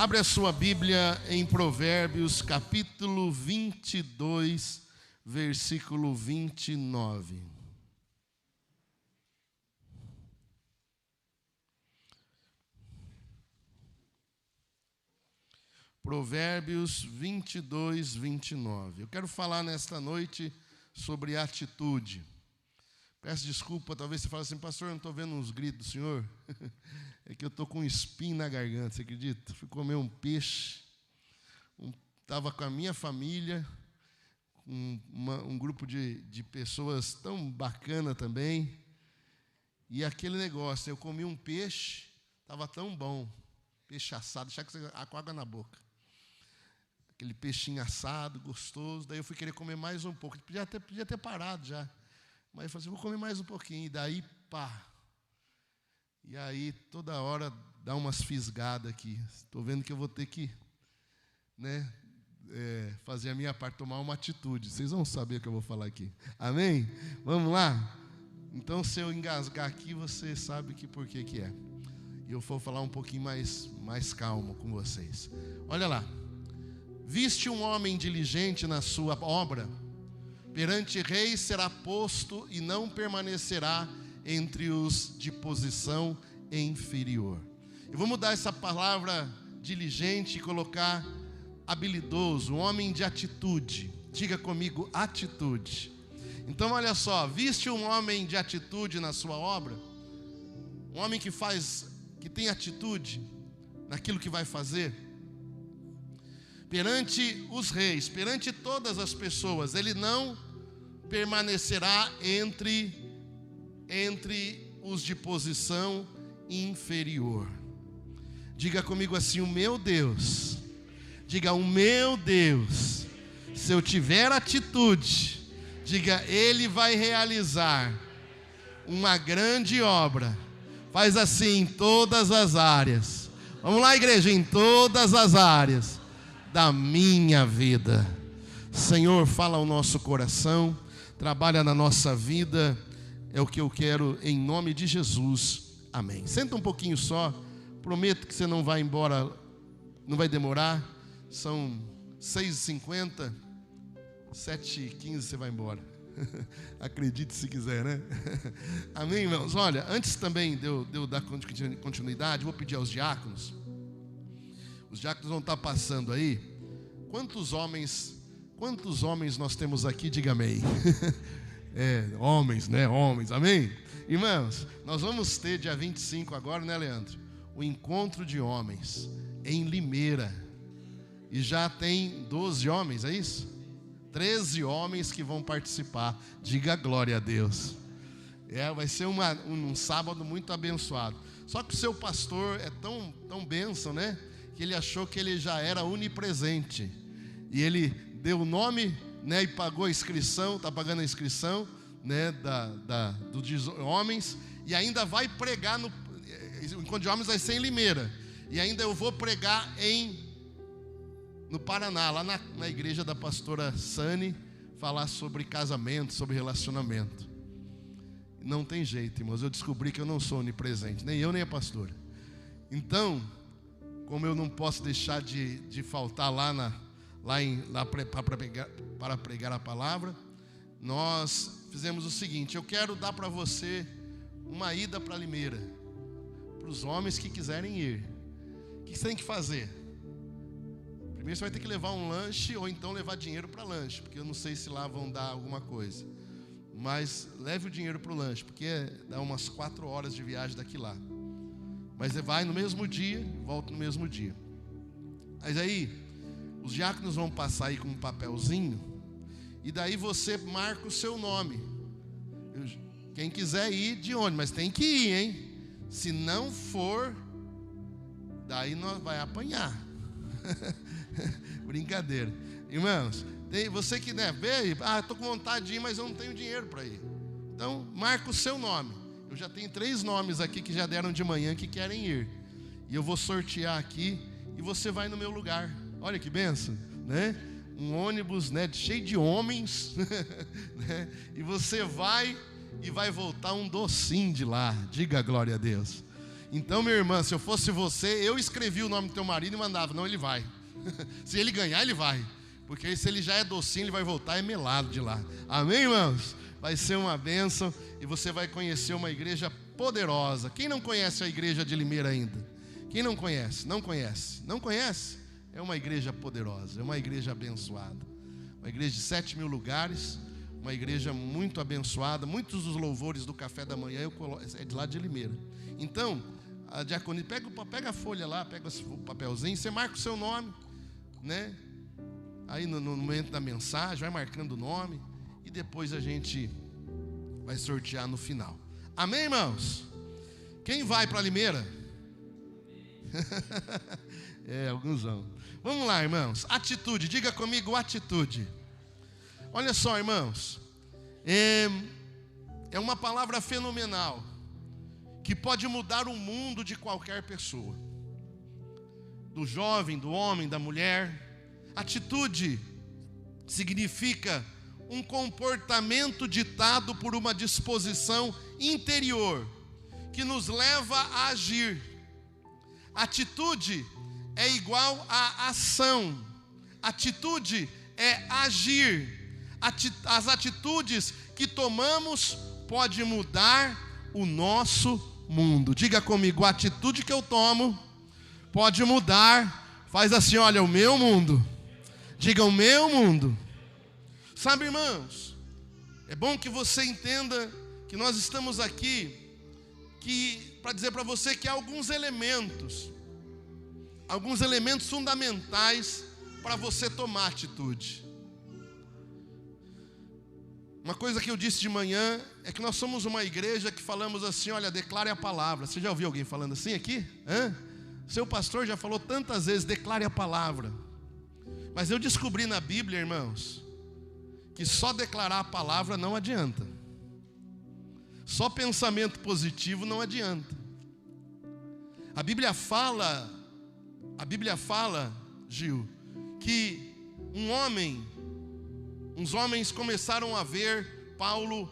Abre a sua Bíblia em Provérbios, capítulo 22, versículo 29. Provérbios 22, 29. Eu quero falar nesta noite sobre atitude. Peço desculpa, talvez você fale assim, pastor, eu não estou vendo uns gritos do senhor. É que eu estou com um espinho na garganta, você acredita? Fui comer um peixe, estava com a minha família, um grupo de pessoas tão bacana também, e aquele negócio, eu comi um peixe, estava tão bom, peixe assado, deixa que você com água na boca. Aquele peixinho assado, gostoso, daí eu fui querer comer mais um pouco, podia ter parado já, mas eu falei assim, vou comer mais um pouquinho, e daí, pá. E aí, toda hora, dá umas fisgadas aqui. Estou vendo que eu vou ter que, fazer a minha parte, tomar uma atitude. Vocês vão saber o que eu vou falar aqui. Amém? Vamos lá? Então, se eu engasgar aqui, você sabe que por que é. E eu vou falar um pouquinho mais calmo com vocês. Olha lá. Viste um homem diligente na sua obra? Perante reis será posto e não permanecerá entre os de posição inferior. Eu vou mudar essa palavra diligente e colocar habilidoso, um homem de atitude. Diga comigo, atitude. Então olha só, viste um homem de atitude na sua obra? Um homem que tem atitude naquilo que vai fazer? Perante os reis, perante todas as pessoas, ele não permanecerá entre os de posição inferior. Diga comigo assim, o meu Deus. Diga, o meu Deus. Se eu tiver atitude, diga, Ele vai realizar uma grande obra. Faz assim em todas as áreas. Vamos lá, igreja, em todas as áreas da minha vida. Senhor, fala ao nosso coração, trabalha na nossa vida. É o que eu quero em nome de Jesus. Amém. Senta um pouquinho só. Prometo que você não vai embora, não vai demorar. São 6h50, 7h15 você vai embora. Acredite se quiser, né? Amém, irmãos? Olha, antes também de eu dar continuidade, vou pedir aos diáconos. Os diáconos vão estar passando aí. Quantos homens nós temos aqui? Diga amém. Homens, né? Homens, amém? Irmãos, nós vamos ter dia 25 agora, né, Leandro? O encontro de homens em Limeira. E já tem 12 homens, é isso? 13 homens que vão participar. Diga glória a Deus. Vai ser um sábado muito abençoado. Só que o seu pastor é tão bênção, né? Que ele achou que ele já era onipresente. E ele deu o nome, né, e pagou a inscrição, está pagando a inscrição, né, dos homens, e ainda vai pregar o encontro de homens vai ser em Limeira, e ainda eu vou pregar no Paraná, lá na igreja da pastora Sani, falar sobre casamento, sobre relacionamento. Não tem jeito, irmãos, eu descobri que eu não sou onipresente, nem eu nem a pastora. Então, como eu não posso deixar de faltar para pregar a palavra, nós fizemos o seguinte: eu quero dar para você uma ida para Limeira, para os homens que quiserem ir. O que você tem que fazer? Primeiro você vai ter que levar um lanche, ou então levar dinheiro para lanche, porque eu não sei se lá vão dar alguma coisa, mas leve o dinheiro para o lanche, porque dá umas 4 horas de viagem daqui lá. Mas você vai no mesmo dia, volta no mesmo dia. Mas aí os diáconos vão passar aí com um papelzinho, e daí você marca o seu nome. Quem quiser ir de ônibus, mas tem que ir, hein? Se não for, daí nós vai apanhar. Brincadeira. Irmãos, você que vê, estou com vontade de ir, mas eu não tenho dinheiro para ir. Então, marca o seu nome. Eu já tenho 3 nomes aqui que já deram de manhã que querem ir. E eu vou sortear aqui, e você vai no meu lugar. Olha que benção, né? Um ônibus, né, cheio de homens, né? E você vai e vai voltar um docinho de lá. Diga glória a Deus. Então, minha irmã, se eu fosse você, eu escrevi o nome do teu marido e mandava. Não, ele vai. Se ele ganhar, ele vai. Porque se ele já é docinho, ele vai voltar melado de lá. Amém, irmãos? Vai ser uma bênção e você vai conhecer uma igreja poderosa. Quem não conhece a igreja de Limeira ainda? Quem não conhece? Não conhece? Não conhece? É uma igreja poderosa, é uma igreja abençoada. Uma igreja de 7.000 lugares, uma igreja muito abençoada. Muitos dos louvores do café da manhã é de lá de Limeira. Então, a diaconia, pega a folha lá, pega o papelzinho, você marca o seu nome, né? Aí no momento da mensagem, vai marcando o nome e depois a gente vai sortear no final. Amém, irmãos? Quem vai para Limeira? Alguns vão. Vamos lá, irmãos. Atitude, diga comigo, atitude. Olha só, irmãos. É uma palavra fenomenal que pode mudar o mundo de qualquer pessoa. Do jovem, do homem, da mulher. Atitude significa um comportamento ditado por uma disposição interior que nos leva a agir. Atitude é igual a ação. Atitude é agir. As atitudes que tomamos podem mudar o nosso mundo. Diga comigo, a atitude que eu tomo pode mudar. Faz assim, olha, o meu mundo. Diga, o meu mundo. Sabe, irmãos, é bom que você entenda que nós estamos aqui para dizer para você que há alguns elementos fundamentais para você tomar atitude. Uma coisa que eu disse de manhã é que nós somos uma igreja que falamos assim, olha, declare a palavra. Você já ouviu alguém falando assim aqui? Seu pastor já falou tantas vezes, declare a palavra. Mas eu descobri na Bíblia, irmãos, que só declarar a palavra não adianta. Só pensamento positivo não adianta. A Bíblia fala, Gil, que uns homens começaram a ver Paulo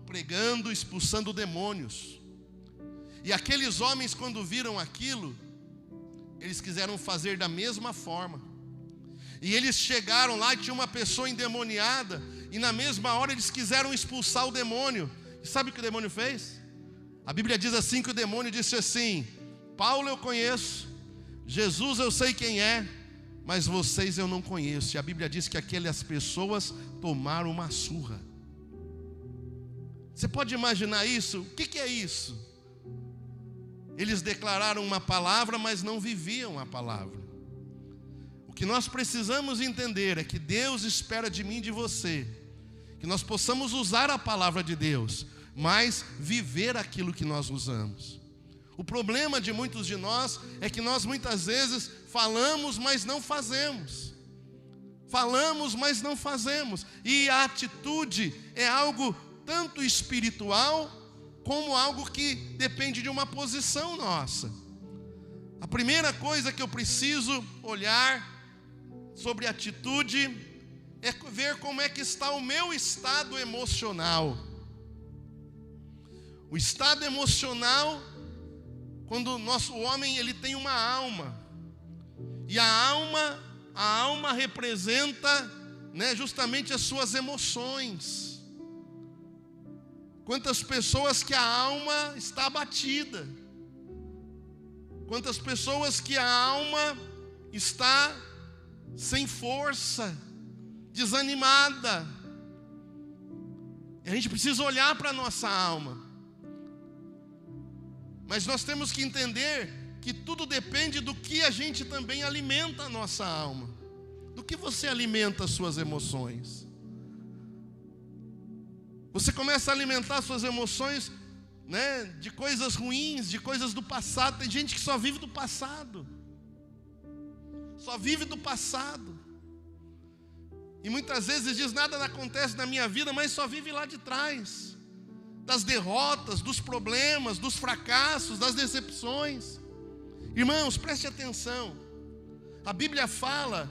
pregando, expulsando demônios. E aqueles homens, quando viram aquilo, eles quiseram fazer da mesma forma. E eles chegaram lá e tinha uma pessoa endemoniada, e na mesma hora eles quiseram expulsar o demônio. E sabe o que o demônio fez? A Bíblia diz assim que o demônio disse assim: Paulo eu conheço, Jesus eu sei quem é, mas vocês eu não conheço. E a Bíblia diz que aquelas pessoas tomaram uma surra. Você pode imaginar isso? O que é isso? Eles declararam uma palavra, mas não viviam a palavra. O que nós precisamos entender é que Deus espera de mim e de você que nós possamos usar a palavra de Deus, mas viver aquilo que nós usamos. O problema de muitos de nós é que nós muitas vezes falamos, mas não fazemos. Falamos, mas não fazemos. E a atitude é algo tanto espiritual como algo que depende de uma posição nossa. A primeira coisa que eu preciso olhar sobre atitude é ver como é que está o meu estado emocional. O estado emocional, quando o homem ele tem uma alma, e a alma representa, justamente as suas emoções. Quantas pessoas que a alma está abatida, quantas pessoas que a alma está sem força, desanimada. E a gente precisa olhar para a nossa alma. Mas nós temos que entender que tudo depende do que a gente também alimenta a nossa alma. Do que você alimenta as suas emoções. Você começa a alimentar suas emoções, de coisas ruins, de coisas do passado. Tem gente que só vive do passado. Só vive do passado. E muitas vezes diz, nada acontece na minha vida, mas só vive lá de trás. Das derrotas, dos problemas, dos fracassos, das decepções. Irmãos, preste atenção. A Bíblia fala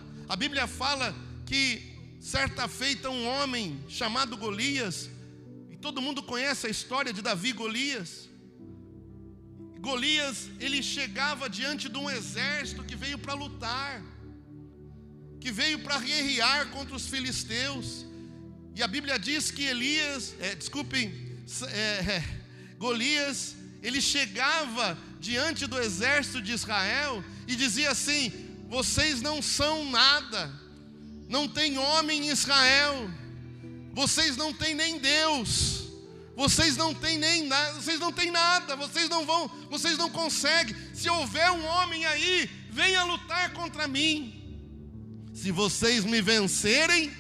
que certa feita um homem chamado Golias, e todo mundo conhece a história de Davi e Golias. Golias, ele chegava diante de um exército que veio para lutar, que veio para guerrear contra os filisteus. E a Bíblia diz que Golias, ele chegava diante do exército de Israel e dizia assim: vocês não são nada, não tem homem em Israel, vocês não têm nem Deus, vocês não têm nem nada, vocês não têm nada, vocês não conseguem. Se houver um homem aí, venha lutar contra mim. Se vocês me vencerem,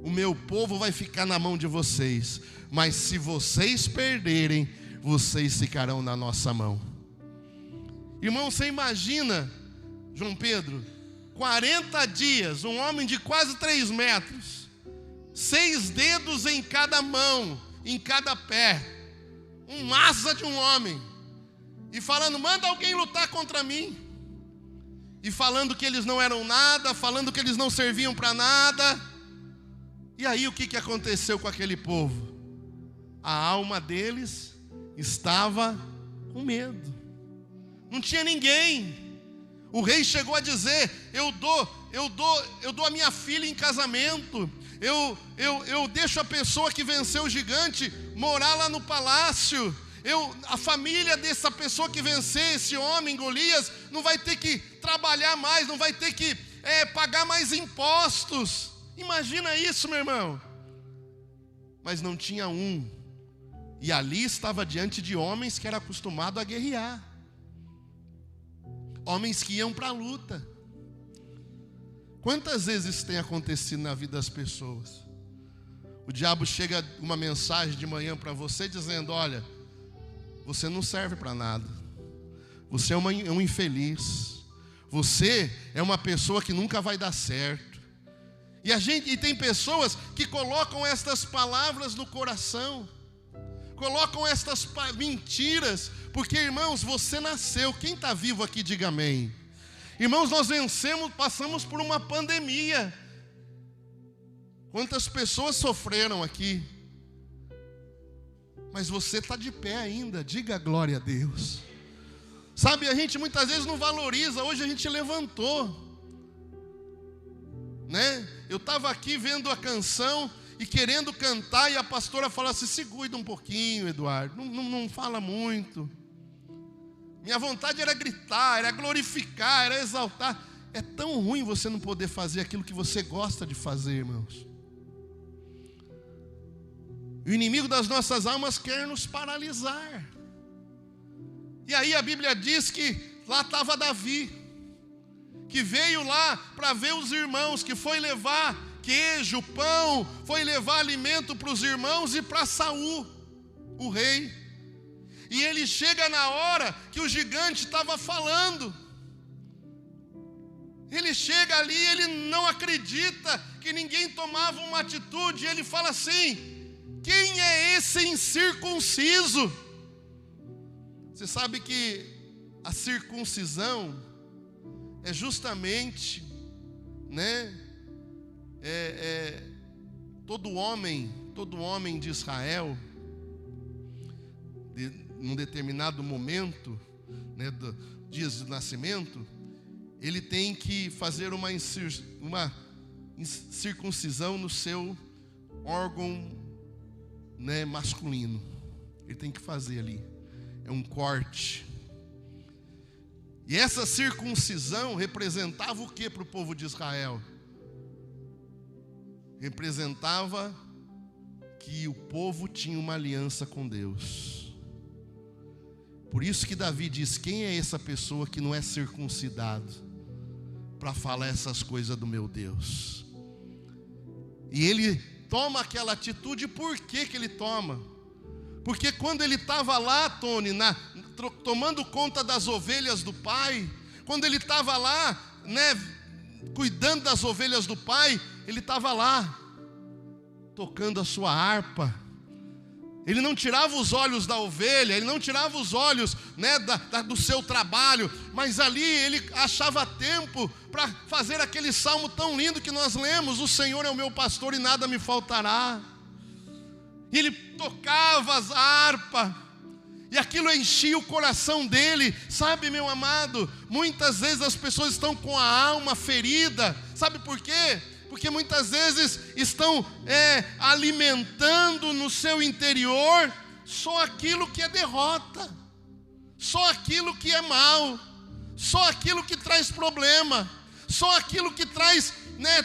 o meu povo vai ficar na mão de vocês. Mas se vocês perderem, vocês ficarão na nossa mão. Irmão, você imagina, João Pedro, 40 dias, um homem de quase 3 metros, 6 dedos em cada mão, em cada pé, um massa de um homem, e falando: manda alguém lutar contra mim. E falando que eles não eram nada, falando que eles não serviam para nada. E aí o que aconteceu com aquele povo? A alma deles estava com medo. Não tinha ninguém. O rei chegou a dizer: eu dou a minha filha em casamento. Eu deixo a pessoa que venceu o gigante morar lá no palácio. A família dessa pessoa que vencer esse homem, Golias, não vai ter que trabalhar mais, não vai ter que pagar mais impostos. Imagina isso, meu irmão. Mas não tinha um. E ali estava diante de homens que eram acostumados a guerrear, homens que iam para a luta. Quantas vezes isso tem acontecido na vida das pessoas? O diabo chega uma mensagem de manhã para você dizendo: olha, você não serve para nada, você é um infeliz, você é uma pessoa que nunca vai dar certo. E tem pessoas que colocam estas palavras no coração, colocam estas mentiras, porque, irmãos, você nasceu. Quem está vivo aqui, diga amém. Irmãos, nós passamos por uma pandemia. Quantas pessoas sofreram aqui? Mas você está de pé ainda, diga glória a Deus. Sabe, a gente muitas vezes não valoriza. Hoje a gente levantou, né? Eu estava aqui vendo a canção e querendo cantar, e a pastora falou assim: se cuida um pouquinho, Eduardo, não fala muito. Minha vontade era gritar, era glorificar, era exaltar. É tão ruim você não poder fazer aquilo que você gosta de fazer, irmãos. O inimigo das nossas almas quer nos paralisar. E aí a Bíblia diz que lá estava Davi, que veio lá para ver os irmãos, que foi levar queijo, pão, foi levar alimento para os irmãos e para Saul, o rei. E ele chega na hora que o gigante estava falando. Ele chega ali, ele não acredita que ninguém tomava uma atitude. Ele fala assim: quem é esse incircunciso? Você sabe que a circuncisão é justamente, né? Todo homem de Israel, num determinado momento, né, dias de nascimento, ele tem que fazer uma circuncisão no seu órgão, né, masculino. Ele tem que fazer ali, é um corte. E essa circuncisão representava o que para o povo de Israel? Representava que o povo tinha uma aliança com Deus. Por isso que Davi diz: quem é essa pessoa que não é circuncidado para falar essas coisas do meu Deus? E ele toma aquela atitude. Por que ele toma? Porque quando ele estava lá, Tony, tomando conta das ovelhas do pai, quando ele estava lá, né, cuidando das ovelhas do pai, ele estava lá, tocando a sua harpa. Ele não tirava os olhos da ovelha, ele não tirava os olhos, né, do seu trabalho, mas ali ele achava tempo para fazer aquele salmo tão lindo que nós lemos: o Senhor é o meu pastor e nada me faltará. E ele tocava a harpa, E aquilo enchia o coração dele. Sabe, meu amado, muitas vezes as pessoas estão com a alma ferida. Sabe por quê? Porque muitas vezes estão alimentando no seu interior só aquilo que é derrota, só aquilo que é mal, só aquilo que traz problema, só aquilo que traz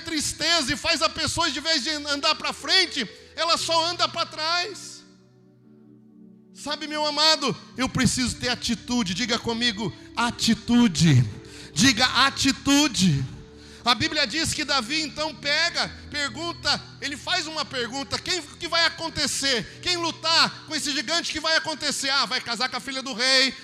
tristeza e faz a pessoa, de vez de andar para frente, ela só anda para trás. Sabe, meu amado, eu preciso ter atitude. Diga comigo, atitude. Diga atitude. A Bíblia diz que Davi então pergunta, ele faz uma pergunta: o que vai acontecer? Quem lutar com esse gigante, o que vai acontecer? Vai casar com a filha do rei,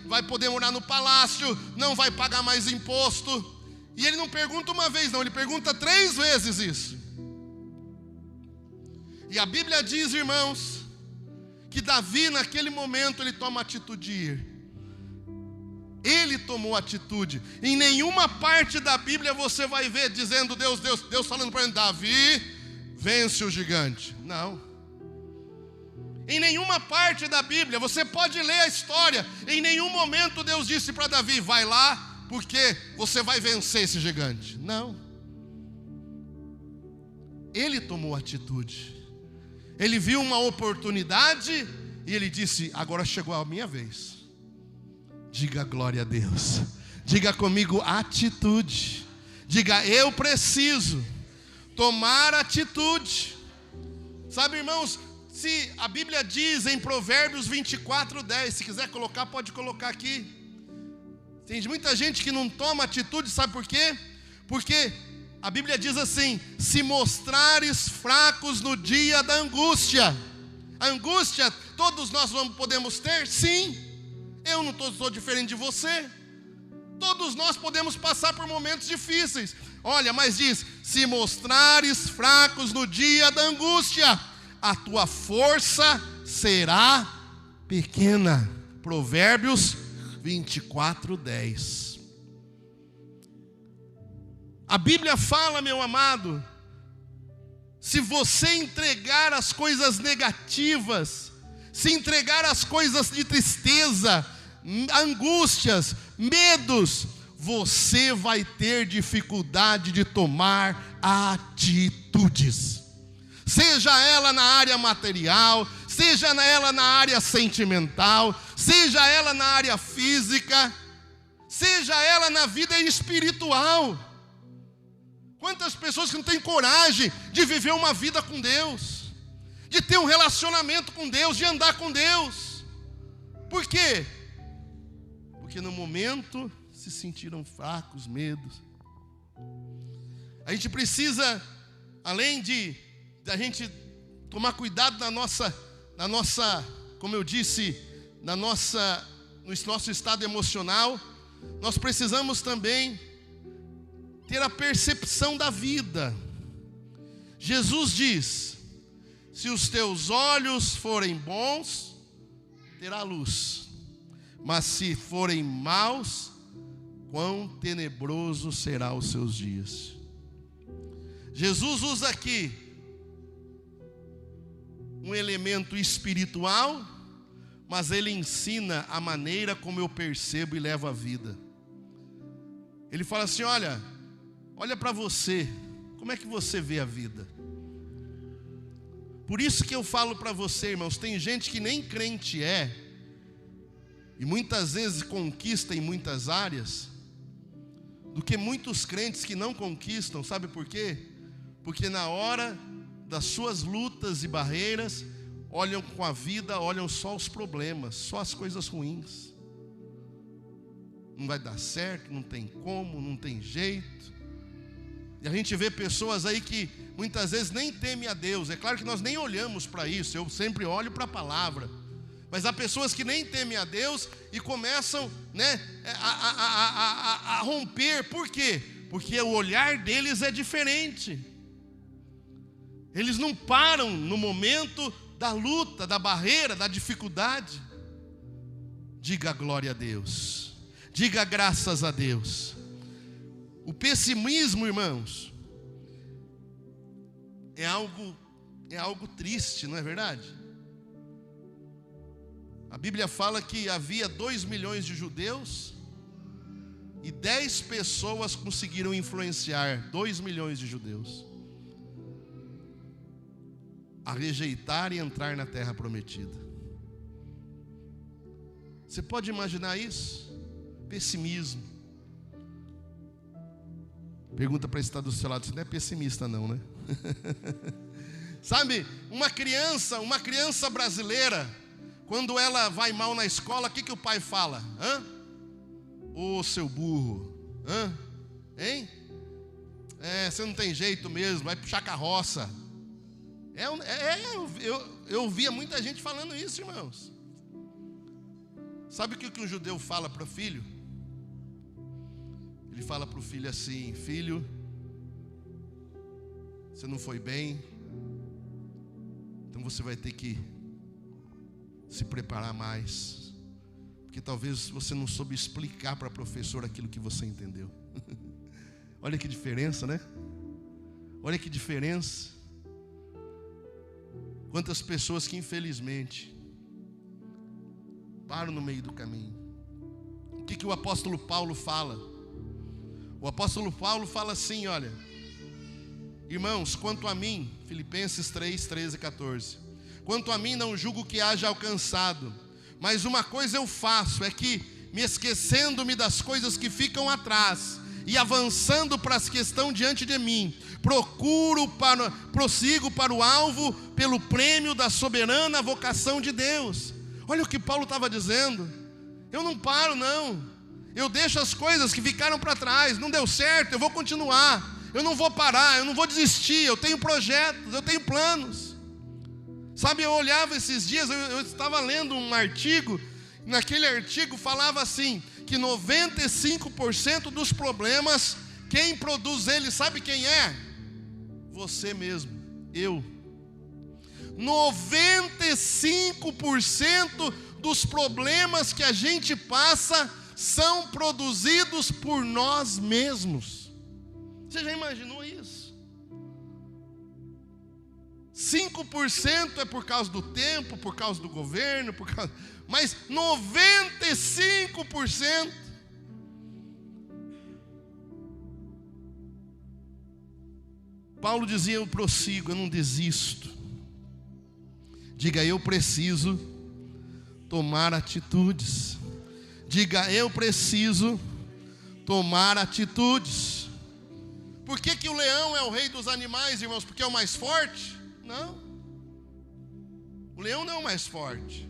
vai poder morar no palácio, não vai pagar mais imposto. E ele não pergunta uma vez não, ele pergunta 3 vezes isso. E a Bíblia diz, irmãos, que Davi naquele momento ele toma atitude de ir. Ele tomou atitude. Em nenhuma parte da Bíblia você vai ver dizendo Deus falando para ele: Davi, vence o gigante. Não. Em nenhuma parte da Bíblia, você pode ler a história, em nenhum momento Deus disse para Davi: vai lá, porque você vai vencer esse gigante. Não. Ele tomou atitude. Ele viu uma oportunidade e ele disse: agora chegou a minha vez. Diga glória a Deus. Diga comigo, atitude. Diga, eu preciso tomar atitude. Sabe, irmãos, se a Bíblia diz em Provérbios 24:10, se quiser colocar, pode colocar aqui. Tem muita gente que não toma atitude, sabe por quê? Porque a Bíblia diz assim: se mostrares fracos no dia da angústia. A angústia todos nós podemos ter? Sim. Eu não sou diferente de você. Todos nós podemos passar por momentos difíceis. Olha, mas diz: se mostrares fracos no dia da angústia, a tua força será pequena. Provérbios 24:10. A Bíblia fala, meu amado, se você entregar as coisas negativas, se entregar as coisas de tristeza, angústias, medos, você vai ter dificuldade de tomar atitudes. Seja ela na área material, seja ela na área sentimental, seja ela na área física, seja ela na vida espiritual. Quantas pessoas que não têm coragem de viver uma vida com Deus, de ter um relacionamento com Deus, de andar com Deus. Por quê? Porque no momento se sentiram fracos, medos. A gente precisa, além de a gente tomar cuidado na nossa, como eu disse, no nosso estado emocional, nós precisamos também ter a percepção da vida. Jesus diz: se os teus olhos forem bons, terá luz, mas se forem maus, quão tenebroso será os seus dias. Jesus usa aqui um elemento espiritual, mas ele ensina a maneira como eu percebo e levo a vida. Ele fala assim: olha para você, como é que você vê a vida? Por isso que eu falo para você, irmãos, tem gente que nem crente é, e muitas vezes conquista em muitas áreas, do que muitos crentes que não conquistam. Sabe por quê? Porque na hora das suas lutas e barreiras, olham com a vida, olham só os problemas, só as coisas ruins. Não vai dar certo, não tem como, não tem jeito. E a gente vê pessoas aí que muitas vezes nem temem a Deus. É claro que nós nem olhamos para isso, eu sempre olho para a palavra. Mas há pessoas que nem temem a Deus e começam a romper. Por quê? Porque o olhar deles é diferente. Eles não param no momento da luta, da barreira, da dificuldade. Diga glória a Deus. Diga graças a Deus. O pessimismo, irmãos, é algo triste, não é verdade? A Bíblia fala que havia 2 milhões de judeus e 10 pessoas conseguiram influenciar 2 milhões de judeus a rejeitar e entrar na terra prometida. Você pode imaginar isso? Pessimismo. Pergunta para estar do seu lado, você não é pessimista não, né? Sabe, uma criança brasileira, quando ela vai mal na escola, o que o pai fala? Ô seu burro, hein? Você não tem jeito mesmo, vai puxar carroça. Eu via muita gente falando isso, irmãos. Sabe o que um judeu fala para o filho? Ele fala para o filho assim: filho, você não foi bem, então você vai ter que se preparar mais, porque talvez você não soube explicar para a professora aquilo que você entendeu. Olha que diferença, né? Olha que diferença. Quantas pessoas que infelizmente param no meio do caminho. O que o apóstolo Paulo fala? O apóstolo Paulo fala assim, olha: irmãos, quanto a mim, Filipenses 3, 13 e 14, quanto a mim não julgo que haja alcançado, mas uma coisa eu faço, é que me esquecendo-me das coisas que ficam atrás e avançando para as que estão diante de mim, prossigo para o alvo, pelo prêmio da soberana vocação de Deus. Olha o que Paulo estava dizendo: eu não paro não, eu deixo as coisas que ficaram para trás, não deu certo, eu vou continuar, eu não vou parar, eu não vou desistir, eu tenho projetos, eu tenho planos. Sabe, eu olhava esses dias, eu estava lendo um artigo, naquele artigo falava assim, que 95% dos problemas, quem produz eles, sabe quem é? Você mesmo, eu. 95% dos problemas que a gente passa são produzidos por nós mesmos. Você já imaginou isso? 5% é por causa do tempo, por causa do governo, mas 95%. Paulo dizia: eu prossigo, eu não desisto. Diga: eu preciso tomar atitudes. Diga: eu preciso tomar atitudes. Por que o leão é o rei dos animais, irmãos? Porque é o mais forte? Não. O leão não é o mais forte.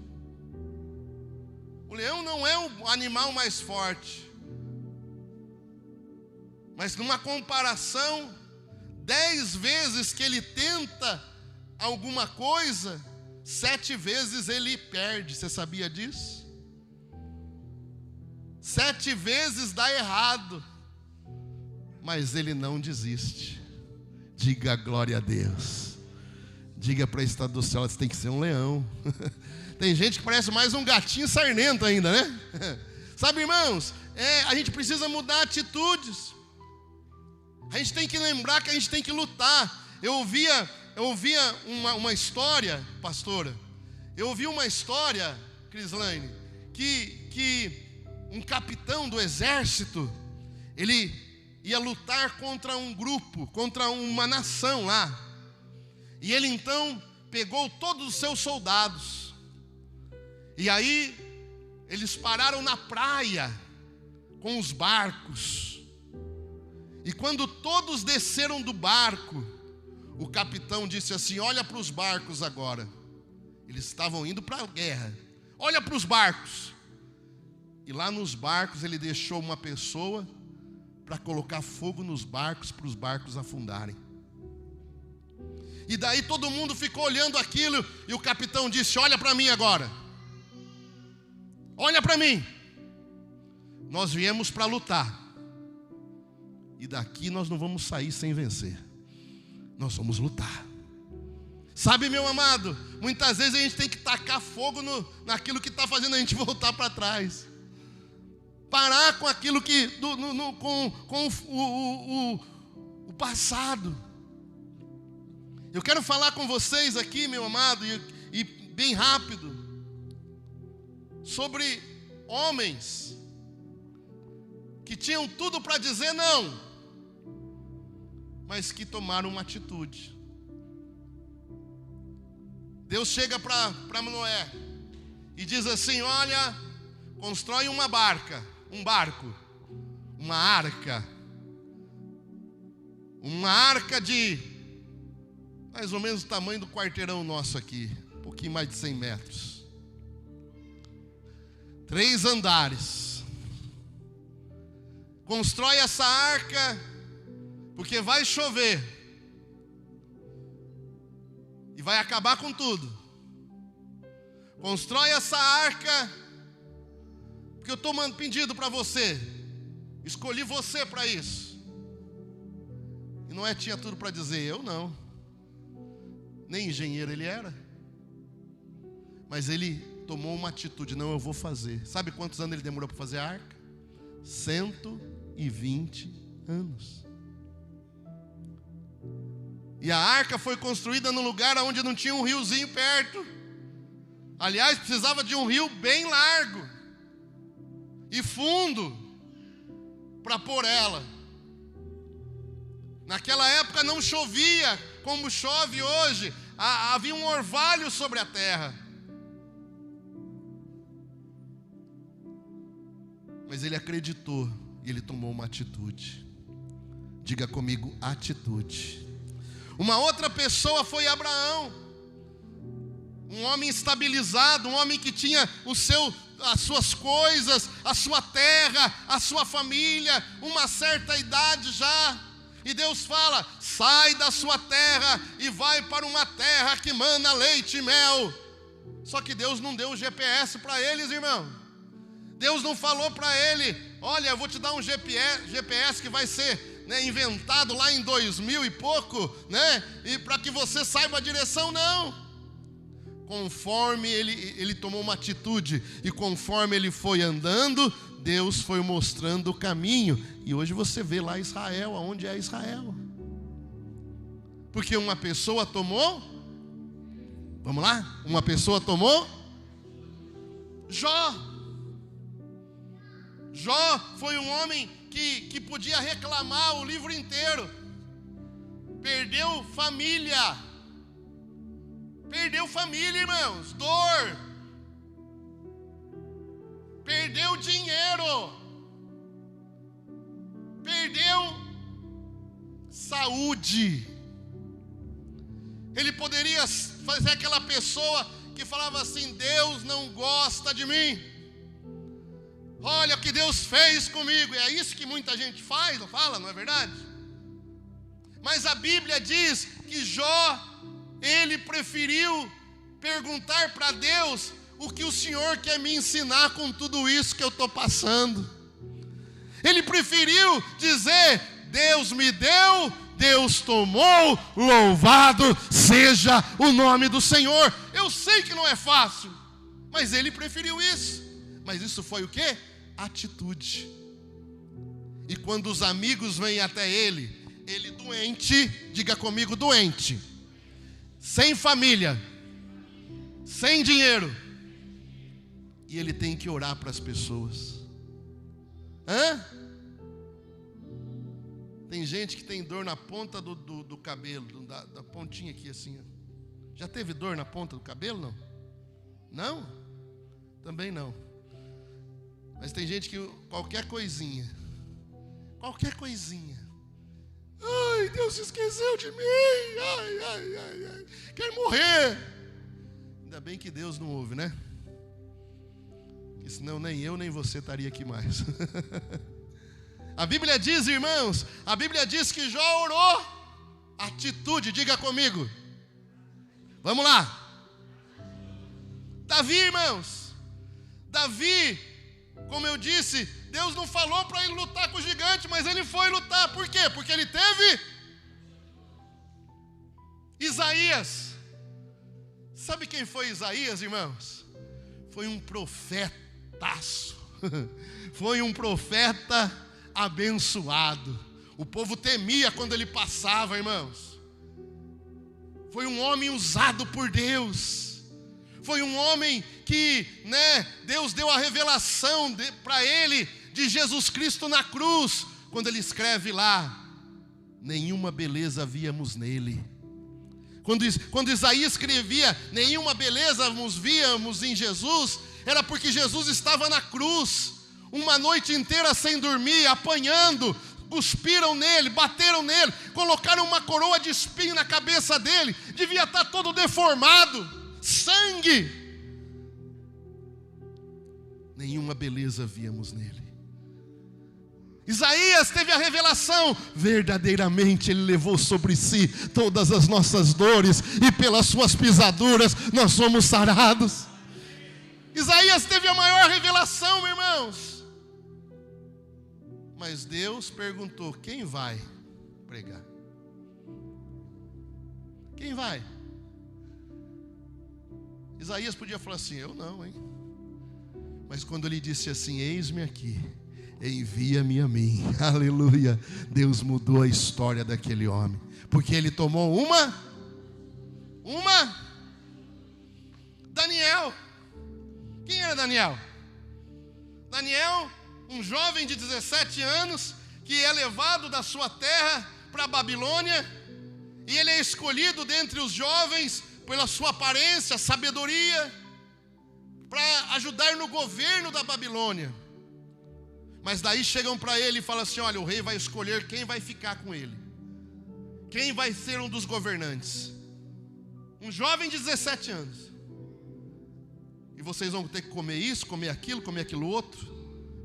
O leão não é o animal mais forte. Mas numa comparação, 10 vezes que ele tenta alguma coisa, 7 vezes ele perde. Você sabia disso? 7 vezes dá errado, mas ele não desiste. Diga glória a Deus. Diga para estar do céu, você tem que ser um leão. Tem gente que parece mais um gatinho sarnento ainda, né? Sabe, irmãos, a gente precisa mudar atitudes. A gente tem que lembrar que a gente tem que lutar. Eu ouvia uma história, pastora. Eu ouvi uma história, Crislaine, que um capitão do exército, ele ia lutar contra um grupo, contra uma nação lá. E ele então pegou todos os seus soldados. E aí eles pararam na praia com os barcos. E quando todos desceram do barco, o capitão disse assim: olha para os barcos agora. Eles estavam indo para a guerra. Olha para os barcos. E lá nos barcos ele deixou uma pessoa para colocar fogo nos barcos, para os barcos afundarem. E daí todo mundo ficou olhando aquilo, e o capitão disse: olha para mim agora. Olha para mim. Nós viemos para lutar. E daqui nós não vamos sair sem vencer. Nós vamos lutar. Sabe, meu amado, muitas vezes a gente tem que tacar fogo naquilo que está fazendo a gente voltar para trás. Parar com aquilo que com o passado. Eu quero falar com vocês aqui, meu amado, e bem rápido. sobre homens que tinham tudo para dizer não, mas que tomaram uma atitude. Deus chega para Noé e diz assim: olha, constrói uma barca, um barco, uma arca de mais ou menos o tamanho do quarteirão nosso aqui, um pouquinho mais de 100 metros, 3 andares. Constrói essa arca, porque vai chover e vai acabar com tudo. Constrói essa arca, porque eu estou pedindo para você, escolhi você para isso. E Noé tinha tudo para dizer: eu não, nem engenheiro ele era, mas ele tomou uma atitude: não, eu vou fazer. Sabe quantos anos ele demorou para fazer a arca? 120 anos. E a arca foi construída num lugar onde não tinha um riozinho perto. Aliás, precisava de um rio bem largo e fundo para pôr ela. Naquela época não chovia como chove hoje. Havia um orvalho sobre a terra. Mas ele acreditou e ele tomou uma atitude. Diga comigo: atitude. Uma outra pessoa foi Abraão, um homem estabilizado, um homem que tinha as suas coisas, a sua terra, a sua família, uma certa idade já. E Deus fala: sai da sua terra e vai para uma terra que mana leite e mel. Só que Deus não deu o GPS para eles, irmão. Deus não falou para ele: olha, eu vou te dar um GPS que vai ser inventado lá em 2000 e pouco, e para que você saiba a direção. Não. Conforme ele tomou uma atitude e conforme ele foi andando, Deus foi mostrando o caminho. E hoje você vê lá Israel, aonde é Israel. Porque uma pessoa tomou, vamos lá? Uma pessoa tomou Jó. Jó foi um homem que podia reclamar o livro inteiro. Perdeu família. Perdeu família, irmãos. Dor. Perdeu dinheiro. Perdeu saúde. Ele poderia fazer aquela pessoa que falava assim: Deus não gosta de mim. Olha o que Deus fez comigo. É isso que muita gente faz, não fala, não é verdade? Mas a Bíblia diz que Jó, ele preferiu perguntar para Deus: o que o Senhor quer me ensinar com tudo isso que eu estou passando? Ele preferiu dizer: Deus me deu, Deus tomou, louvado seja o nome do Senhor. Eu sei que não é fácil, mas ele preferiu isso. Mas isso foi o quê? Atitude. E quando os amigos vêm até ele doente, diga comigo: doente, sem família, sem dinheiro, e ele tem que orar para as pessoas. Tem gente que tem dor na ponta do cabelo, da pontinha aqui assim. Já teve dor na ponta do cabelo, não? Não? Também não. Mas tem gente que qualquer coisinha, ai, Deus se esqueceu de mim, ai, quer morrer. Ainda bem que Deus não ouve, né? Porque senão nem eu nem você estaria aqui mais. A Bíblia diz, irmãos, a Bíblia diz que Jó orou. Atitude, diga comigo. Vamos lá. Davi, irmãos, Davi, como eu disse, Deus não falou para ele lutar com o gigante, mas ele foi lutar. Por quê? Porque ele teve Isaías. Sabe quem foi Isaías, irmãos? Foi um profetaço. Foi um profeta abençoado. O povo temia quando ele passava, irmãos. Foi um homem usado por Deus. Foi um homem que, Deus deu a revelação para ele de Jesus Cristo na cruz, quando ele escreve lá: nenhuma beleza víamos nele. Quando Isaías escrevia nenhuma beleza nos víamos em Jesus, era porque Jesus estava na cruz, uma noite inteira sem dormir, apanhando, cuspiram nele, bateram nele, colocaram uma coroa de espinho na cabeça dele, devia estar todo deformado, sangue. Nenhuma beleza víamos nele. Isaías teve a revelação: verdadeiramente ele levou sobre si todas as nossas dores, e pelas suas pisaduras nós somos sarados. Isaías teve a maior revelação, irmãos. Mas Deus perguntou: quem vai pregar? Quem vai? Isaías podia falar assim: eu não, hein? Mas quando ele disse assim: eis-me aqui, envia-me a mim, aleluia, Deus mudou a história daquele homem, porque ele tomou Daniel. Quem era Daniel? Daniel, um jovem de 17 anos, que é levado da sua terra para a Babilônia, e ele é escolhido dentre os jovens pela sua aparência, sabedoria, para ajudar no governo da Babilônia. Mas daí chegam para ele e falam assim: olha, o rei vai escolher quem vai ficar com ele, quem vai ser um dos governantes. Um jovem de 17 anos. E vocês vão ter que comer isso, comer aquilo outro,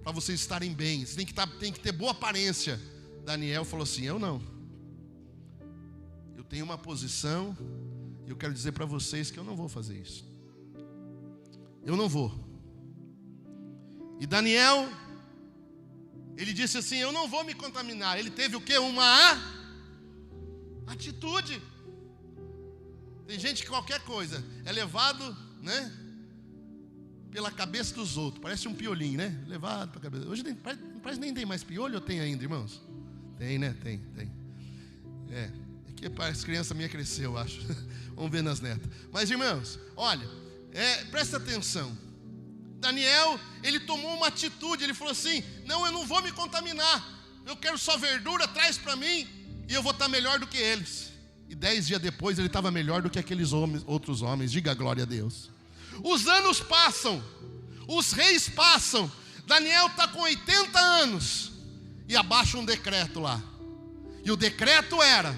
para vocês estarem bem. Vocês tem que ter boa aparência. Daniel falou assim: eu não. Eu tenho uma posição, e eu quero dizer para vocês que eu não vou fazer isso. Eu não vou. E Daniel, ele disse assim: eu não vou me contaminar. Ele teve o quê? Uma atitude. Tem gente que qualquer coisa é levado, pela cabeça dos outros. Parece um piolinho, levado para a cabeça. Hoje parece nem tem mais piolho, ou tem ainda, irmãos? Tem, Tem. É que as crianças minha cresceu, eu acho. Vamos ver nas netas. Mas, irmãos, olha, presta atenção. Daniel, ele tomou uma atitude. Ele falou assim: não, eu não vou me contaminar. Eu quero só verdura, traz para mim, e eu vou estar melhor do que eles. E 10 dias depois ele estava melhor do que aqueles outros homens. Diga glória a Deus. Os anos passam, os reis passam. Daniel está com 80 anos e abaixa um decreto lá. E o decreto era: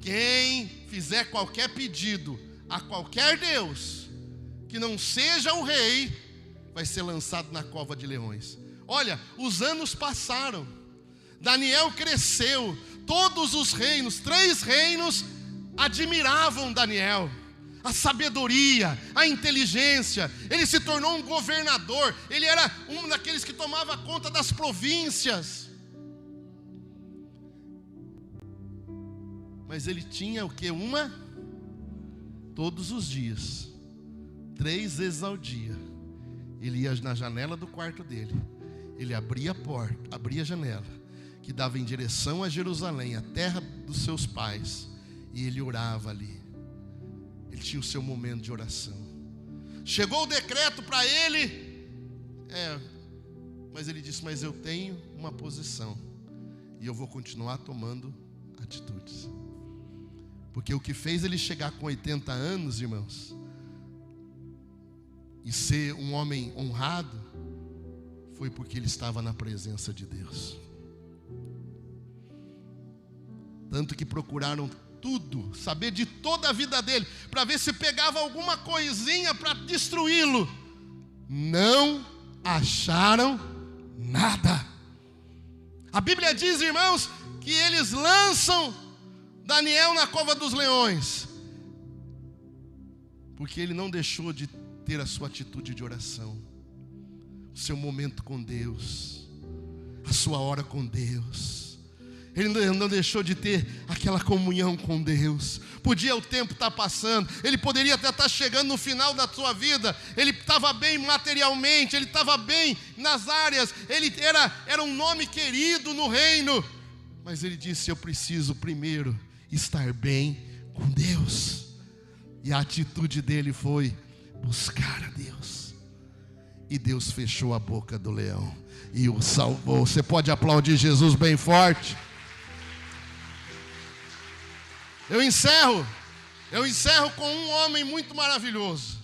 quem fizer qualquer pedido a qualquer Deus que não seja o rei, vai ser lançado na cova de leões. Olha, os anos passaram, Daniel cresceu, todos os reinos, 3 reinos, admiravam Daniel, a sabedoria, a inteligência. Ele se tornou um governador, ele era um daqueles que tomava conta das províncias. Mas ele tinha o que? Todos os dias, 3 vezes ao dia, ele ia na janela do quarto dele, ele abria a porta, abria a janela, que dava em direção a Jerusalém, a terra dos seus pais, e ele orava ali. Ele tinha o seu momento de oração. Chegou o decreto para ele, mas ele disse: mas eu tenho uma posição, e eu vou continuar tomando atitudes. Porque o que fez ele chegar com 80 anos, irmãos, e ser um homem honrado, foi porque ele estava na presença de Deus. Tanto que procuraram tudo, saber de toda a vida dele, para ver se pegava alguma coisinha para destruí-lo. Não acharam nada. A Bíblia diz, irmãos, que eles lançam Daniel na cova dos leões, porque ele não deixou de ter a sua atitude de oração, o seu momento com Deus, a sua hora com Deus. Ele não deixou de ter aquela comunhão com Deus. Podia o tempo estar passando, ele poderia até estar chegando no final da sua vida, ele estava bem materialmente, ele estava bem nas áreas, ele era um nome querido no reino, mas ele disse: eu preciso primeiro estar bem com Deus. E a atitude dele foi: buscar a Deus. E Deus fechou a boca do leão e o salvou. Você pode aplaudir Jesus bem forte? Eu encerro com um homem muito maravilhoso,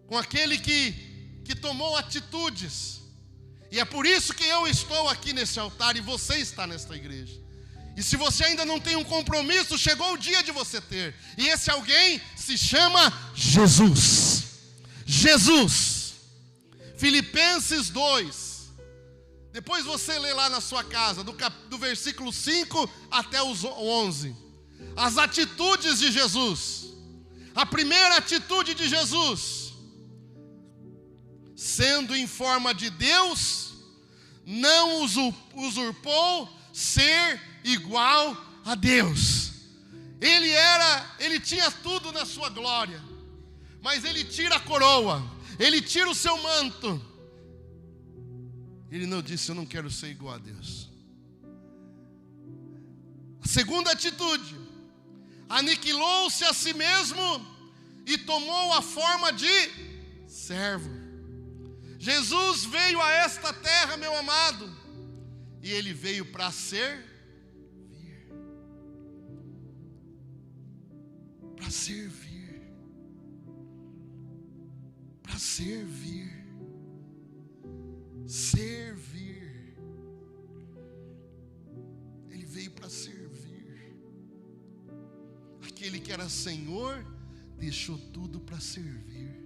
com aquele que tomou atitudes. E é por isso que eu estou aqui nesse altar e você está nesta igreja. E se você ainda não tem um compromisso, chegou o dia de você ter. E esse alguém se chama Jesus. Jesus. Filipenses 2. Depois você lê lá na sua casa, do versículo 5 até os 11. As atitudes de Jesus. A primeira atitude de Jesus: sendo em forma de Deus, não usurpou ser igual a Deus. Ele tinha tudo na sua glória, mas ele tira a coroa, ele tira o seu manto. Ele não disse: eu não quero ser igual a Deus. A segunda atitude: aniquilou-se a si mesmo e tomou a forma de servo. Jesus veio a esta terra, meu amado, e ele veio para servir. Para servir. Para servir. Servir. Ele veio para servir. Aquele que era Senhor deixou tudo para servir.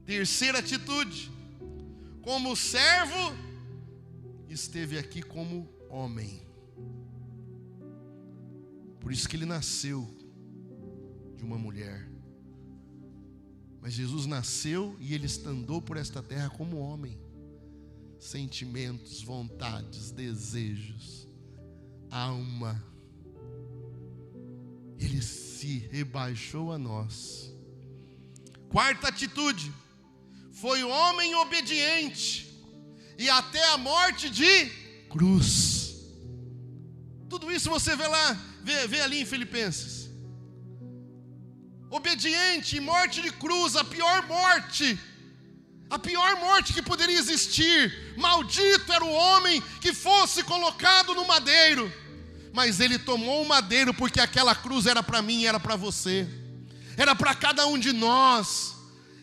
Terceira atitude: como servo, esteve aqui como homem. Por isso que ele nasceu de uma mulher. Mas Jesus nasceu e ele andou por esta terra como homem. Sentimentos, vontades, desejos, alma. Ele se rebaixou a nós. Quarta atitude: foi homem obediente e até a morte de cruz. Tudo isso você vê lá, vê ali em Filipenses. Obediente e morte de cruz, a pior morte que poderia existir. Maldito era o homem que fosse colocado no madeiro. Mas ele tomou o madeiro porque aquela cruz era para mim e era para você. Era para cada um de nós.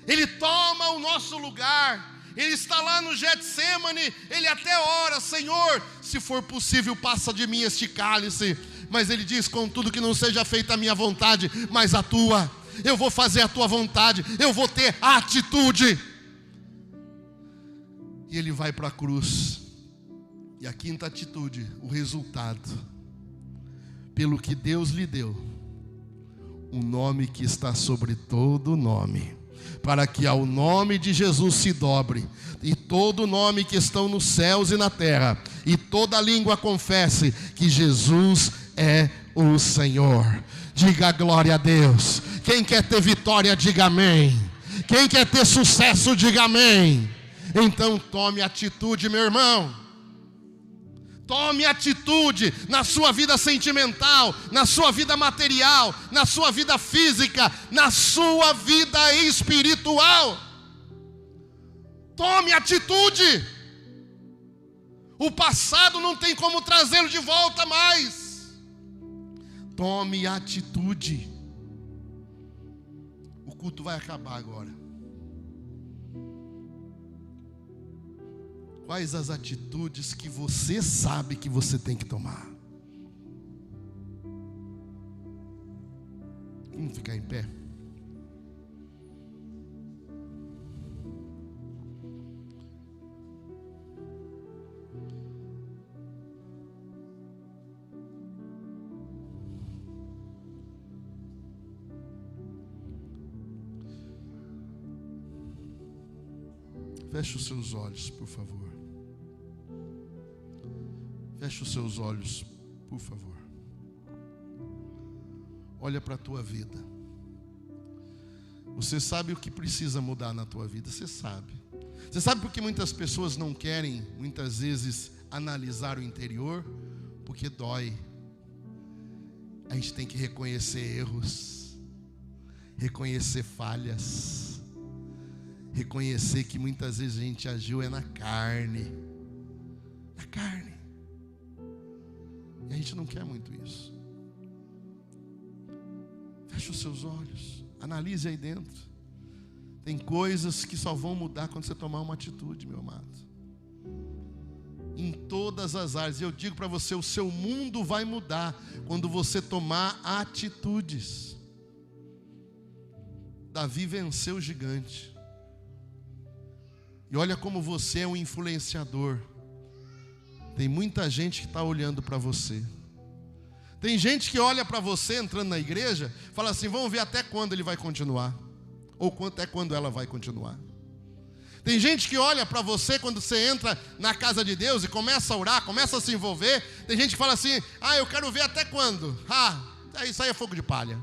Ele toma o nosso lugar. Ele está lá no Getsemane. Ele até ora: Senhor, se for possível, passa de mim este cálice. Mas ele diz: contudo que não seja feita a minha vontade, mas a tua. Eu vou fazer a tua vontade. Eu vou ter a atitude. E ele vai para a cruz. E a quinta atitude, o resultado: pelo que Deus lhe deu um nome que está sobre todo nome, para que ao nome de Jesus se dobre, e todo nome que estão nos céus e na terra, e toda língua confesse que Jesus é o Senhor. Diga glória a Deus. Quem quer ter vitória, diga amém. Quem quer ter sucesso, diga amém. Então tome atitude, meu irmão. Tome atitude na sua vida sentimental, na sua vida material, na sua vida física, na sua vida espiritual. Tome atitude. O passado não tem como trazê-lo de volta mais. Tome atitude. O culto vai acabar agora. Quais as atitudes que você sabe que você tem que tomar? Vamos ficar em pé? Feche os seus olhos, por favor. Feche os seus olhos, por favor. Olha para a tua vida. Você sabe o que precisa mudar na tua vida, você sabe. Você sabe por que muitas pessoas não querem, muitas vezes, analisar o interior? Porque dói. A gente tem que reconhecer erros. reconhecer falhas, reconhecer que muitas vezes a gente agiu na carne. Na carne. E a gente não quer muito isso. Feche os seus olhos, analise aí dentro. Tem coisas que só vão mudar quando você tomar uma atitude, meu amado. Em todas as áreas. Eu digo para você, o seu mundo vai mudar quando você tomar atitudes. Davi venceu o gigante. E olha como você é um influenciador. Tem muita gente que está olhando para você. Tem gente que olha para você entrando na igreja, fala assim, vamos ver até quando ele vai continuar. Ou até quando ela vai continuar. Tem gente que olha para você quando você entra na casa de Deus e começa a orar, começa a se envolver. Tem gente que fala assim, eu quero ver até quando. Isso aí é fogo de palha.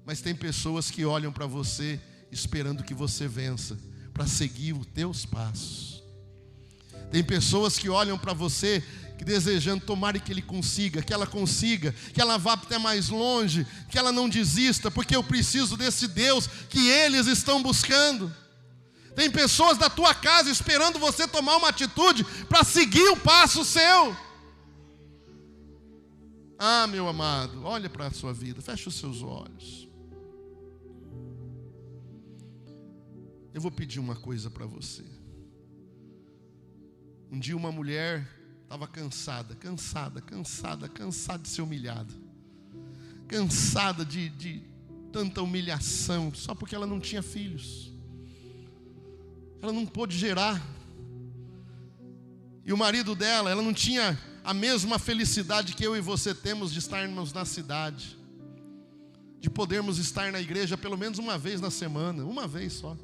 Mas tem pessoas que olham para você esperando que você vença, para seguir os teus passos. Tem pessoas que olham para você desejando, tomara que ele consiga, que ela consiga, que ela vá até mais longe, que ela não desista, porque eu preciso desse Deus que eles estão buscando. Tem pessoas da tua casa esperando você tomar uma atitude para seguir o passo seu. Meu amado, olha para a sua vida, fecha os seus olhos. Eu vou pedir uma coisa para você. Um dia uma mulher estava cansada de ser humilhada. Cansada de tanta humilhação, só porque ela não tinha filhos. Ela não pôde gerar. E o marido dela, ela não tinha a mesma felicidade que eu e você temos de estarmos na cidade. De podermos estar na igreja pelo menos uma vez na semana, uma vez só.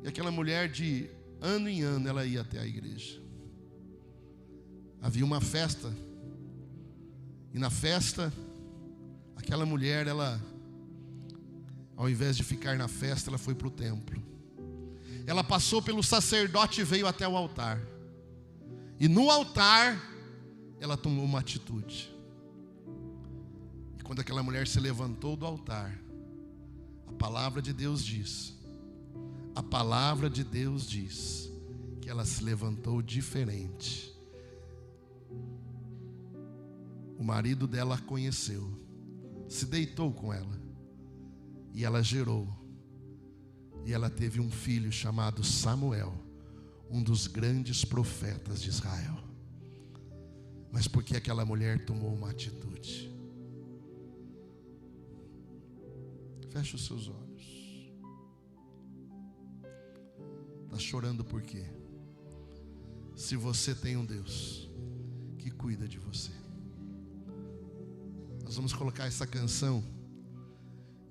E aquela mulher de ano em ano ela ia até a igreja. Havia uma festa. E na festa, aquela mulher, ela, ao invés de ficar na festa, ela foi para o templo. Ela passou pelo sacerdote e veio até o altar. E no altar, ela tomou uma atitude. E quando aquela mulher se levantou do altar, a palavra de Deus diz que ela se levantou diferente. O marido dela a conheceu, se deitou com ela, e ela gerou, e ela teve um filho chamado Samuel, um dos grandes profetas de Israel. Mas porque aquela mulher tomou uma atitude. Feche os seus olhos. Está chorando por quê? Se você tem um Deus que cuida de você. Nós vamos colocar essa canção.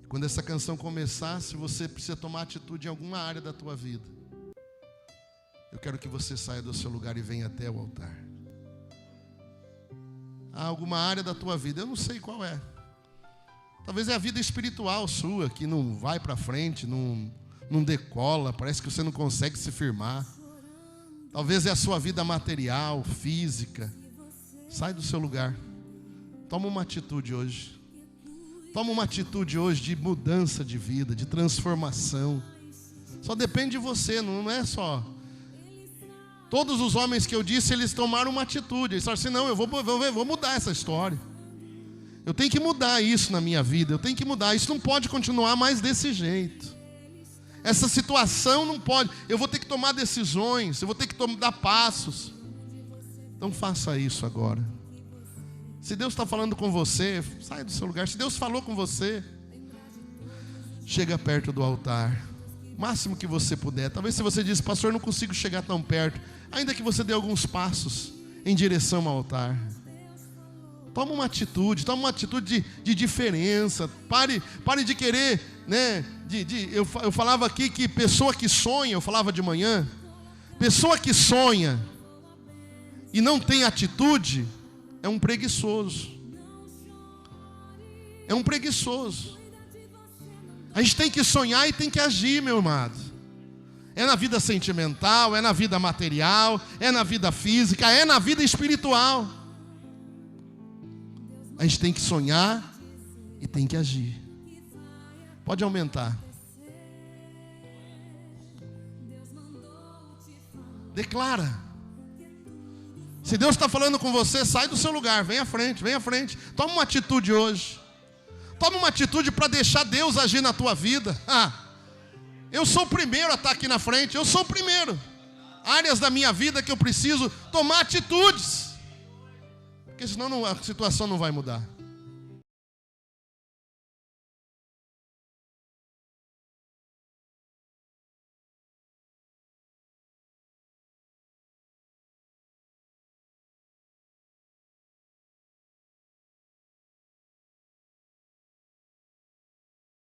Quando essa canção começar, se você precisa tomar atitude em alguma área da tua vida, eu quero que você saia do seu lugar e venha até o altar. Há alguma área da tua vida, eu não sei qual é. Talvez é a vida espiritual sua, que não vai para frente, não decola, parece que você não consegue se firmar. Talvez é a sua vida material, física. Sai do seu lugar. Toma uma atitude hoje. Toma uma atitude hoje de mudança de vida, de transformação. Só depende de você, não é só. Todos os homens que eu disse, eles tomaram uma atitude. Eles falaram assim, não, eu vou mudar essa história. Eu tenho que mudar isso na minha vida. Eu tenho que mudar. Isso não pode continuar mais desse jeito. Essa situação não pode. Eu vou ter que tomar decisões. Eu vou ter que dar passos. Então faça isso agora. Se Deus está falando com você, sai do seu lugar. Se Deus falou com você, chega perto do altar. O máximo que você puder. Talvez se você diz, pastor, eu não consigo chegar tão perto. Ainda que você dê alguns passos em direção ao altar. Toma uma atitude de diferença. Pare de querer, né? Eu falava aqui que pessoa que sonha, eu falava de manhã. Pessoa que sonha e não tem atitude é um preguiçoso. É um preguiçoso. A gente tem que sonhar e tem que agir, meu amado. É na vida sentimental, é na vida material, é na vida física, é na vida espiritual. A gente tem que sonhar e tem que agir. Pode aumentar. Declara. Se Deus está falando com você, sai do seu lugar, vem à frente, vem à frente. Toma uma atitude hoje. Toma uma atitude para deixar Deus agir na tua vida. Eu sou o primeiro a estar aqui na frente, eu sou o primeiro. Áreas da minha vida que eu preciso tomar atitudes. Porque senão a situação não vai mudar.